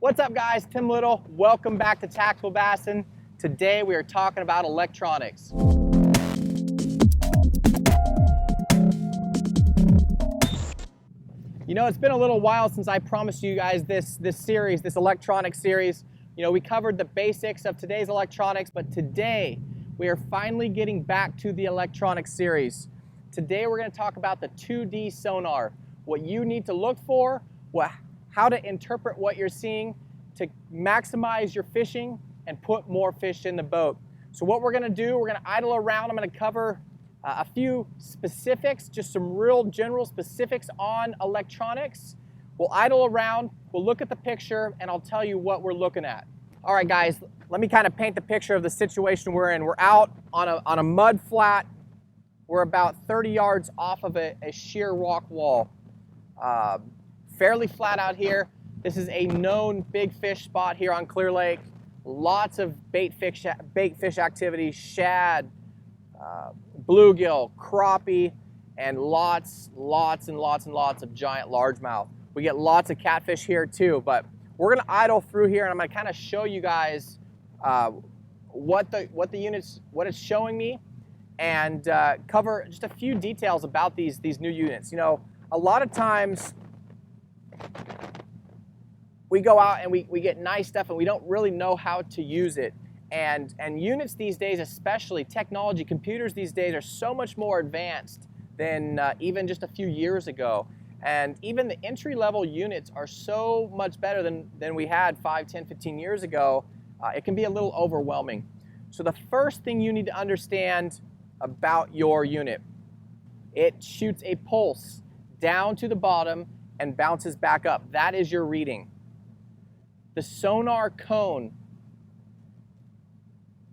What's up guys, Tim Little. Welcome back to TacticalBassin. Today we are talking about electronics. You know, it's been a little while since I promised you guys this series, this electronic series. You know, we covered the basics of today's electronics, but today we are finally getting back to the electronic series. Today we're going to talk about the 2D sonar, what you need to look for, how to interpret what you're seeing to maximize your fishing and put more fish in the boat. So what we're going to do, we're going to idle around. I'm going to cover a few specifics, just some real general specifics on electronics. We'll idle around, we'll look at the picture, and I'll tell you what we're looking at. All right, guys, let me kind of paint the picture of the situation we're in. We're out on a mud flat. We're about 30 yards off of a sheer rock wall. Fairly flat out here. This is a known big fish spot here on Clear Lake. Lots of bait fish activity, shad, bluegill, crappie, and lots of giant largemouth. We get lots of catfish here too, but we're gonna idle through here and I'm gonna kind of show you guys what it's showing me and cover just a few details about these new units. You know, a lot of times we go out and we get nice stuff and we don't really know how to use it. And units these days, especially technology, computers these days are so much more advanced than even just a few years ago. And even the entry-level units are so much better than we had 5, 10, 15 years ago. It can be a little overwhelming. So the first thing you need to understand about your unit, it shoots a pulse down to the bottom and bounces back up. That is your reading. The Sonar Cone,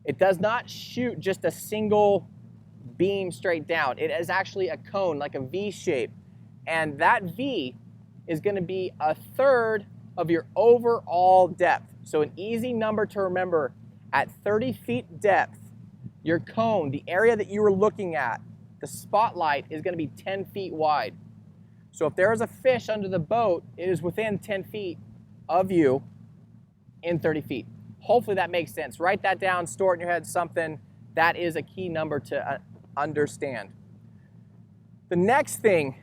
it does not shoot just a single beam straight down. It is actually a cone, like a V shape. And that V is going to be a third of your overall depth. So an easy number to remember, at 30 feet depth, your cone, the area that you were looking at, the spotlight is going to be 10 feet wide. So if there is a fish under the boat, it is within 10 feet of you in 30 feet. Hopefully that makes sense. Write that down, store it in your head, something. That is a key number to understand. The next thing,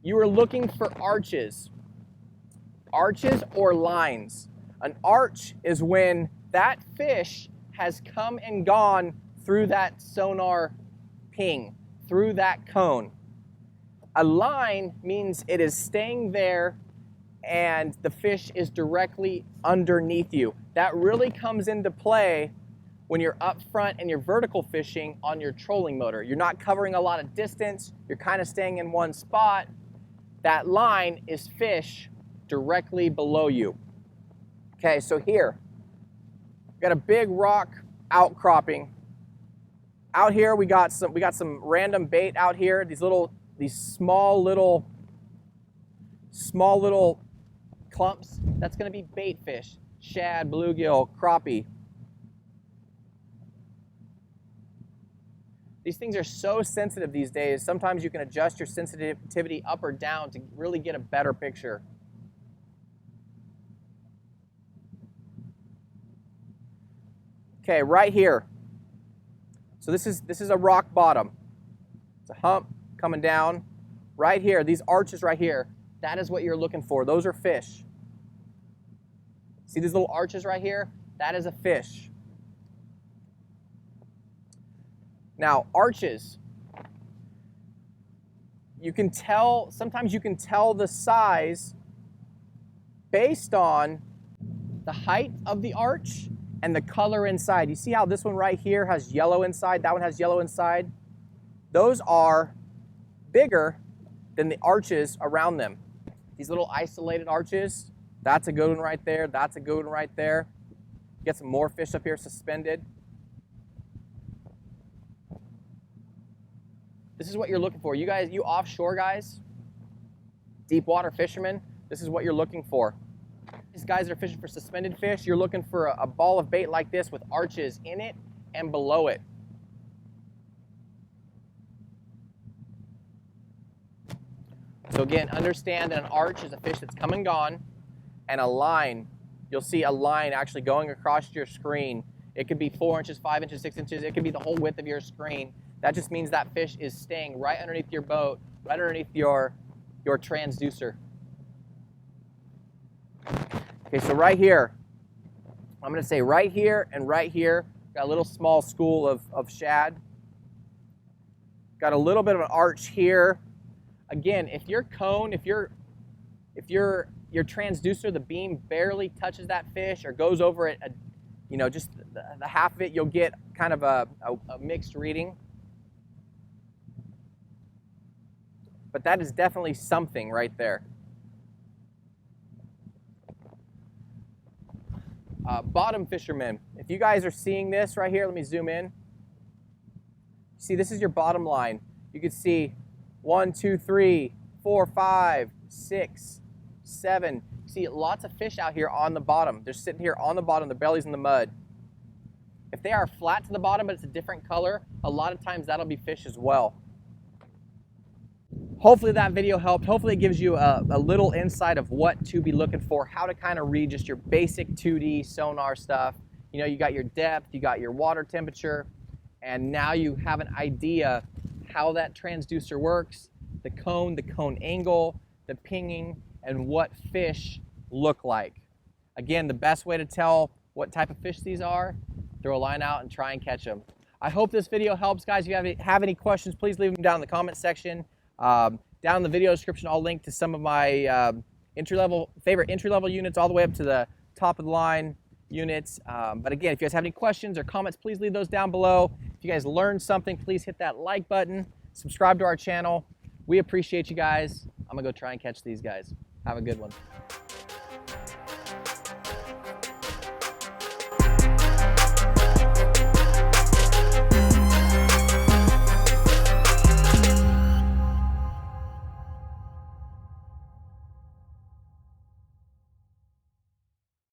you are looking for arches. Arches or lines. An arch is when that fish has come and gone through that sonar ping, through that cone. A line means it is staying there and the fish is directly underneath you. That really comes into play when you're up front and you're vertical fishing on your trolling motor. You're not covering a lot of distance, you're kind of staying in one spot. That line is fish directly below you. Okay, so here, we've got a big rock outcropping. Out here we got some random bait out here, these small little clumps. That's going to be bait fish, shad, bluegill, crappie. These things are so sensitive these days. Sometimes you can adjust your sensitivity up or down to really get a better picture. Okay, right here. So this is a rock bottom. It's a hump coming down. Right here, these arches right here, that is what you're looking for. Those are fish. See these little arches right here? That is a fish. Now, arches, sometimes you can tell the size based on the height of the arch and the color inside. You see how this one right here has yellow inside, that one has yellow inside? Those are bigger than the arches around them. These little isolated arches, that's a good one right there, that's a good one right there. Get some more fish up here suspended. This is what you're looking for. You guys, you offshore guys, deep water fishermen, this is what you're looking for. These guys that are fishing for suspended fish, you're looking for a ball of bait like this with arches in it and below it. So again, understand that an arch is a fish that's come and gone, and a line you'll see a line actually going across your screen. It could be 4 inches, 5 inches, 6 inches. It could be the whole width of your screen. That just means that fish is staying right underneath your boat, right underneath your transducer. Okay, so right here, I'm going to say right here and right here, got a little small school of shad. Got a little bit of an arch here. Again, if your cone, if your transducer, the beam barely touches that fish or goes over it, you know, just the half of it, you'll get kind of a mixed reading. But that is definitely something right there. Bottom fishermen, if you guys are seeing this right here, let me zoom in. See, this is your bottom line. You can see 1, 2, 3, 4, 5, 6, 7. See, lots of fish out here on the bottom. They're sitting here on the bottom, their belly's in the mud. If they are flat to the bottom, but it's a different color, a lot of times that'll be fish as well. Hopefully that video helped. Hopefully it gives you a little insight of what to be looking for, how to kind of read just your basic 2D sonar stuff. You know, you got your depth, you got your water temperature, and now you have an idea how that transducer works, the cone angle, the pinging, and what fish look like. Again, the best way to tell what type of fish these are, throw a line out and try and catch them. I hope this video helps, guys. If you have any questions, please leave them down in the comment section. Down in the video description, I'll link to some of my favorite entry-level units all the way up to the top of the line units. But again, if you guys have any questions or comments, please leave those down below. If you guys learned something, please hit that like button, subscribe to our channel. We appreciate you guys. I'm gonna go try and catch these guys. Have a good one.